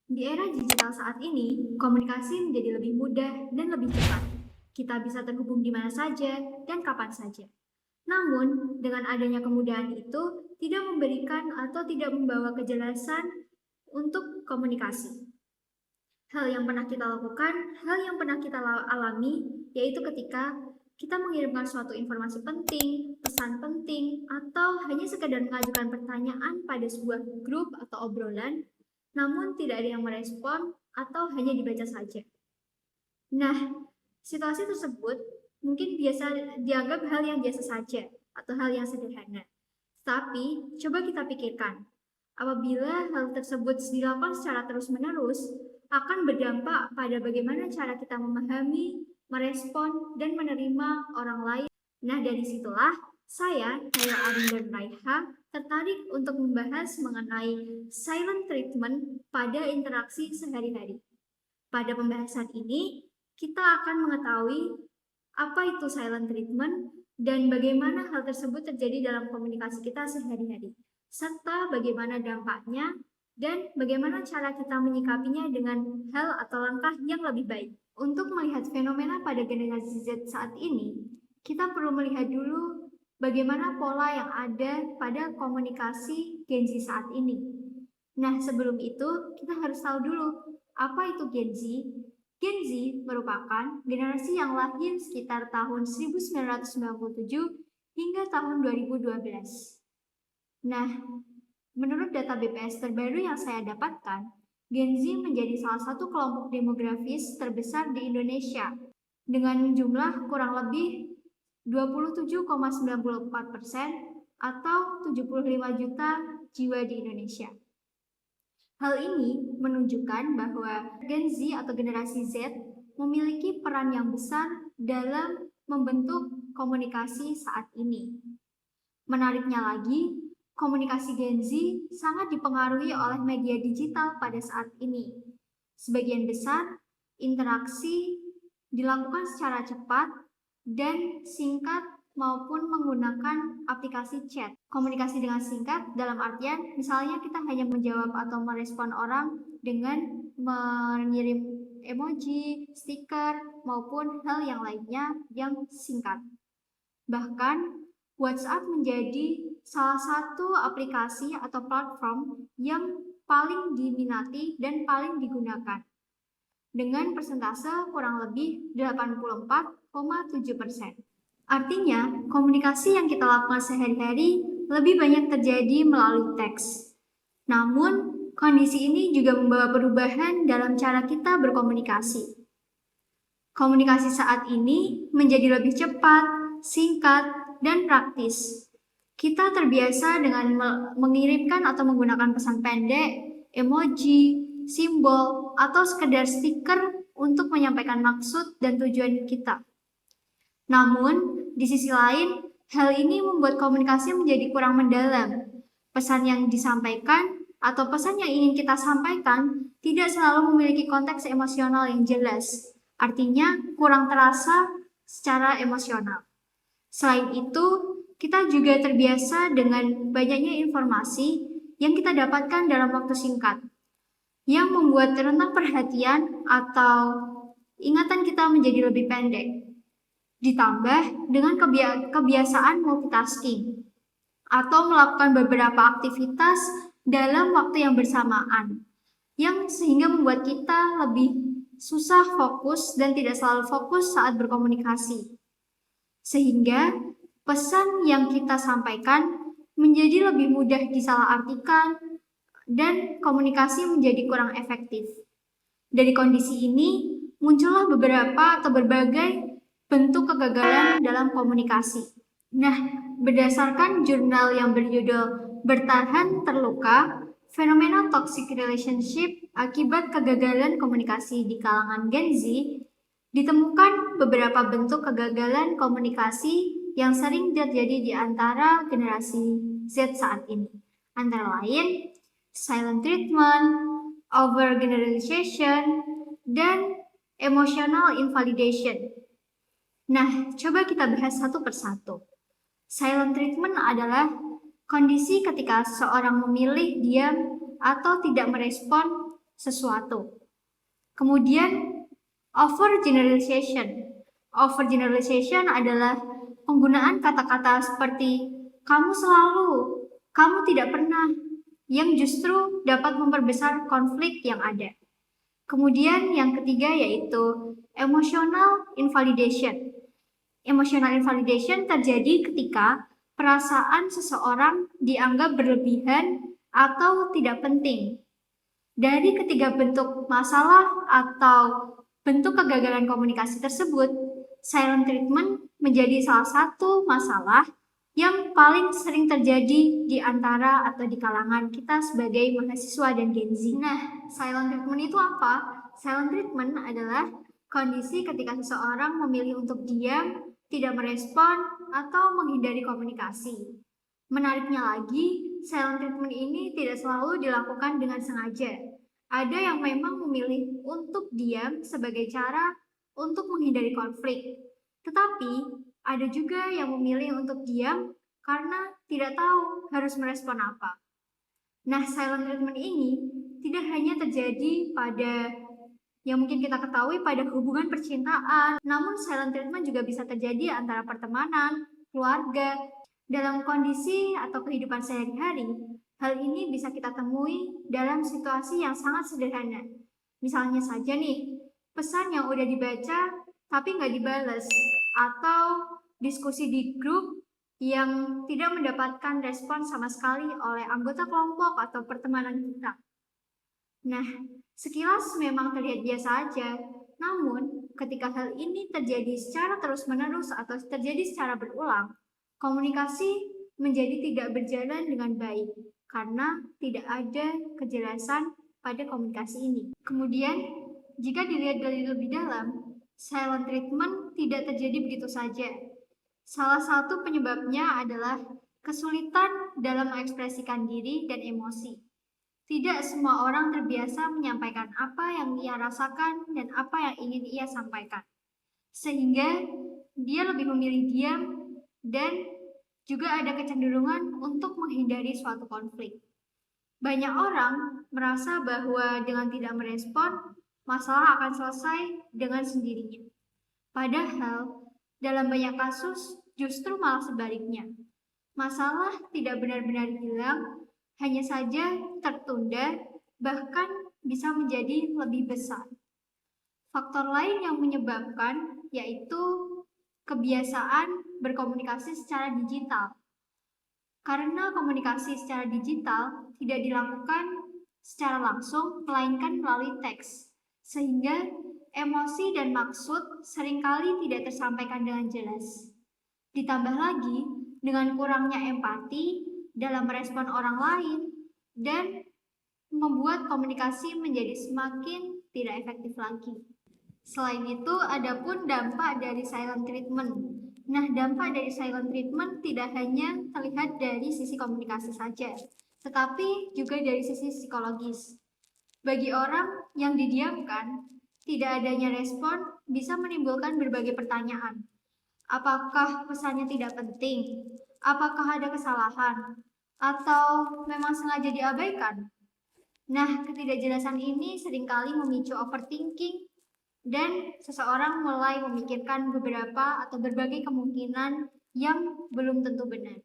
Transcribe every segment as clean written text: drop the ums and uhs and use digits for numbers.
Di era digital saat ini, komunikasi menjadi lebih mudah dan lebih cepat. Kita bisa terhubung di mana saja dan kapan saja. Namun, dengan adanya kemudahan itu, tidak memberikan atau tidak membawa kejelasan untuk komunikasi. Hal yang pernah kita lakukan, hal yang pernah kita alami, yaitu ketika kita mengirimkan suatu informasi penting, pesan penting, atau hanya sekedar mengajukan pertanyaan pada sebuah grup atau obrolan, namun tidak ada yang merespon atau hanya dibaca saja. Nah, situasi tersebut mungkin biasa dianggap hal yang biasa saja atau hal yang sederhana. Tapi, coba kita pikirkan, apabila hal tersebut dilakukan secara terus-menerus, akan berdampak pada bagaimana cara kita memahami, merespon, dan menerima orang lain. Nah, dari situlah saya, Naya Arin dan Raiha, tertarik untuk membahas mengenai silent treatment pada interaksi sehari-hari. Pada pembahasan ini, kita akan mengetahui apa itu silent treatment dan bagaimana hal tersebut terjadi dalam komunikasi kita sehari-hari, serta bagaimana dampaknya dan bagaimana cara kita menyikapinya dengan hal atau langkah yang lebih baik. Untuk melihat fenomena pada generasi Z saat ini, kita perlu melihat dulu bagaimana pola yang ada pada komunikasi Gen Z saat ini. Nah, sebelum itu, kita harus tahu dulu apa itu Gen Z. Gen Z merupakan generasi yang lahir sekitar tahun 1997 hingga tahun 2012. Nah, menurut data BPS terbaru yang saya dapatkan, Gen Z menjadi salah satu kelompok demografis terbesar di Indonesia dengan jumlah kurang lebih 27,94% atau 75 juta jiwa di Indonesia. Hal ini menunjukkan bahwa Gen Z atau generasi Z memiliki peran yang besar dalam membentuk komunikasi saat ini. Menariknya lagi, komunikasi Gen Z sangat dipengaruhi oleh media digital pada saat ini. Sebagian besar interaksi dilakukan secara cepat dan singkat maupun menggunakan aplikasi chat. Komunikasi dengan singkat dalam artian misalnya kita hanya menjawab atau merespon orang dengan mengirim emoji, stiker, maupun hal yang lainnya yang singkat. Bahkan WhatsApp menjadi salah satu aplikasi atau platform yang paling diminati dan paling digunakan dengan persentase kurang lebih 84,7%. Artinya, komunikasi yang kita lakukan sehari-hari lebih banyak terjadi melalui teks. Namun, kondisi ini juga membawa perubahan dalam cara kita berkomunikasi. Komunikasi saat ini menjadi lebih cepat, singkat, dan praktis. Kita terbiasa dengan mengirimkan atau menggunakan pesan pendek, emoji, simbol, atau sekedar stiker untuk menyampaikan maksud dan tujuan kita. Namun, di sisi lain, hal ini membuat komunikasi menjadi kurang mendalam. Pesan yang disampaikan atau pesan yang ingin kita sampaikan tidak selalu memiliki konteks emosional yang jelas. Artinya, kurang terasa secara emosional. Selain itu, kita juga terbiasa dengan banyaknya informasi yang kita dapatkan dalam waktu singkat, yang membuat rentang perhatian atau ingatan kita menjadi lebih pendek. Ditambah dengan kebiasaan multitasking atau melakukan beberapa aktivitas dalam waktu yang bersamaan, yang sehingga membuat kita lebih susah fokus dan tidak selalu fokus saat berkomunikasi. Sehingga pesan yang kita sampaikan menjadi lebih mudah disalahartikan dan komunikasi menjadi kurang efektif. Dari kondisi ini, muncullah beberapa atau berbagai bentuk kegagalan dalam komunikasi. Nah, berdasarkan jurnal yang berjudul Bertahan Terluka, fenomena toxic relationship akibat kegagalan komunikasi di kalangan Gen Z, ditemukan beberapa bentuk kegagalan komunikasi yang sering terjadi di antara generasi Z saat ini. Antara lain, silent treatment, overgeneralization, dan emotional invalidation. Nah, coba kita bahas satu persatu. Silent treatment adalah kondisi ketika seseorang memilih diam atau tidak merespon sesuatu. Kemudian, overgeneralization. Overgeneralization adalah penggunaan kata-kata seperti kamu selalu, kamu tidak pernah, yang justru dapat memperbesar konflik yang ada. Kemudian yang ketiga yaitu emotional invalidation. Emotional invalidation terjadi ketika perasaan seseorang dianggap berlebihan atau tidak penting. Dari ketiga bentuk masalah atau bentuk kegagalan komunikasi tersebut, silent treatment menjadi salah satu masalah yang paling sering terjadi di antara atau di kalangan kita sebagai mahasiswa dan Gen Z. Nah, silent treatment itu apa? Silent treatment adalah kondisi ketika seseorang memilih untuk diam, tidak merespon, atau menghindari komunikasi. Menariknya lagi, silent treatment ini tidak selalu dilakukan dengan sengaja. Ada yang memang memilih untuk diam sebagai cara untuk menghindari konflik. Tetapi, ada juga yang memilih untuk diam karena tidak tahu harus merespon apa. Nah, silent treatment ini tidak hanya terjadi pada yang mungkin kita ketahui pada hubungan percintaan, namun silent treatment juga bisa terjadi antara pertemanan, keluarga, dalam kondisi atau kehidupan sehari-hari. Hal ini bisa kita temui dalam situasi yang sangat sederhana. Misalnya saja nih, pesan yang udah dibaca tapi nggak dibales, atau diskusi di grup yang tidak mendapatkan respon sama sekali oleh anggota kelompok atau pertemanan kita. Nah, sekilas memang terlihat biasa aja, namun ketika hal ini terjadi secara terus-menerus atau terjadi secara berulang, komunikasi menjadi tidak berjalan dengan baik karena tidak ada kejelasan pada komunikasi ini. Kemudian, jika dilihat dari lebih dalam, silent treatment tidak terjadi begitu saja. Salah satu penyebabnya adalah kesulitan dalam mengekspresikan diri dan emosi. Tidak semua orang terbiasa menyampaikan apa yang ia rasakan dan apa yang ingin ia sampaikan. Sehingga dia lebih memilih diam dan juga ada kecenderungan untuk menghindari suatu konflik. Banyak orang merasa bahwa dengan tidak merespon, masalah akan selesai dengan sendirinya. Padahal, dalam banyak kasus justru malah sebaliknya. Masalah tidak benar-benar hilang, hanya saja tertunda, bahkan bisa menjadi lebih besar. Faktor lain yang menyebabkan yaitu kebiasaan berkomunikasi secara digital. Karena komunikasi secara digital tidak dilakukan secara langsung, melainkan melalui teks, sehingga emosi dan maksud seringkali tidak tersampaikan dengan jelas. Ditambah lagi dengan kurangnya empati dalam merespon orang lain dan membuat komunikasi menjadi semakin tidak efektif lagi. Selain itu, ada pun dampak dari silent treatment. Nah, dampak dari silent treatment tidak hanya terlihat dari sisi komunikasi saja, tetapi juga dari sisi psikologis. Bagi orang yang didiamkan, tidak adanya respon bisa menimbulkan berbagai pertanyaan. Apakah pesannya tidak penting? Apakah ada kesalahan? Atau memang sengaja diabaikan? Nah, ketidakjelasan ini seringkali memicu overthinking dan seseorang mulai memikirkan beberapa atau berbagai kemungkinan yang belum tentu benar.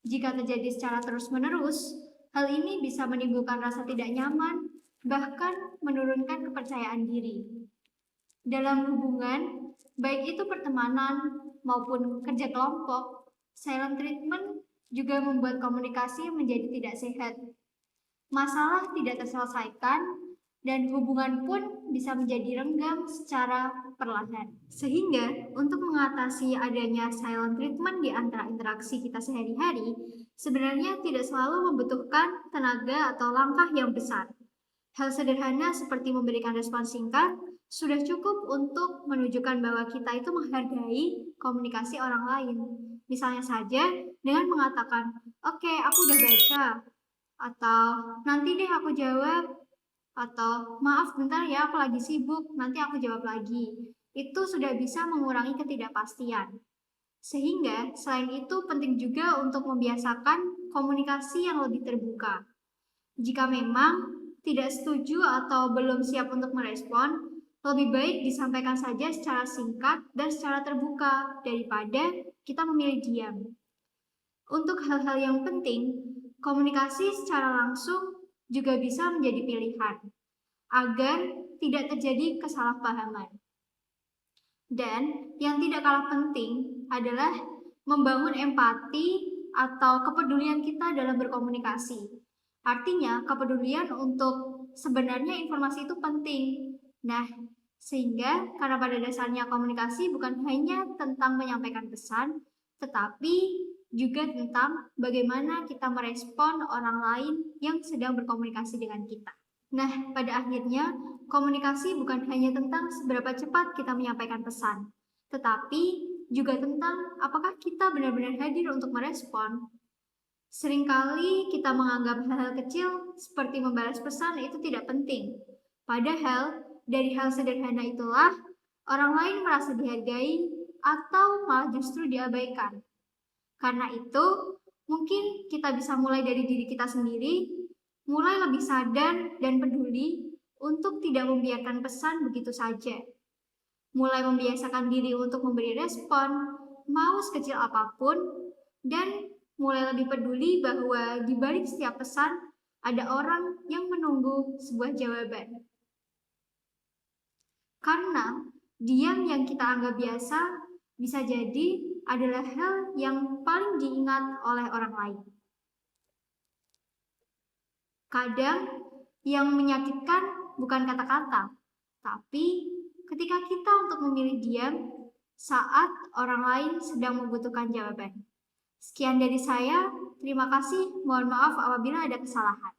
Jika terjadi secara terus-menerus, hal ini bisa menimbulkan rasa tidak nyaman, bahkan menurunkan kepercayaan diri. Dalam hubungan, baik itu pertemanan maupun kerja kelompok, silent treatment juga membuat komunikasi menjadi tidak sehat. Masalah tidak terselesaikan dan hubungan pun bisa menjadi renggang secara perlahan. Sehingga untuk mengatasi adanya silent treatment di antara interaksi kita sehari-hari, sebenarnya tidak selalu membutuhkan tenaga atau langkah yang besar. Hal sederhana seperti memberikan respons singkat sudah cukup untuk menunjukkan bahwa kita itu menghargai komunikasi orang lain. Misalnya saja dengan mengatakan, "Oke, aku udah baca," atau "Nanti deh aku jawab," atau "Maaf bentar ya, aku lagi sibuk, nanti aku jawab lagi." Itu sudah bisa mengurangi ketidakpastian. Sehingga selain itu penting juga untuk membiasakan komunikasi yang lebih terbuka. Jika memang tidak setuju atau belum siap untuk merespon, lebih baik disampaikan saja secara singkat dan secara terbuka daripada kita memilih diam. Untuk hal-hal yang penting, komunikasi secara langsung juga bisa menjadi pilihan agar tidak terjadi kesalahpahaman. Dan yang tidak kalah penting adalah membangun empati atau kepedulian kita dalam berkomunikasi. Artinya, kepedulian untuk sebenarnya informasi itu penting. Nah, sehingga karena pada dasarnya komunikasi bukan hanya tentang menyampaikan pesan, tetapi juga tentang bagaimana kita merespon orang lain yang sedang berkomunikasi dengan kita. Nah, pada akhirnya, komunikasi bukan hanya tentang seberapa cepat kita menyampaikan pesan, tetapi juga tentang apakah kita benar-benar hadir untuk merespon. Seringkali kita menganggap hal-hal kecil seperti membalas pesan itu tidak penting. Padahal, dari hal sederhana itulah orang lain merasa dihargai atau malah justru diabaikan. Karena itu, mungkin kita bisa mulai dari diri kita sendiri, mulai lebih sadar dan peduli untuk tidak membiarkan pesan begitu saja. Mulai membiasakan diri untuk memberi respon, mau sekecil apapun, dan mulai lebih peduli bahwa di balik setiap pesan ada orang yang menunggu sebuah jawaban. Karena diam yang kita anggap biasa bisa jadi adalah hal yang paling diingat oleh orang lain. Kadang yang menyakitkan bukan kata-kata, tapi ketika kita untuk memilih diam saat orang lain sedang membutuhkan jawaban. Sekian dari saya, terima kasih, mohon maaf apabila ada kesalahan.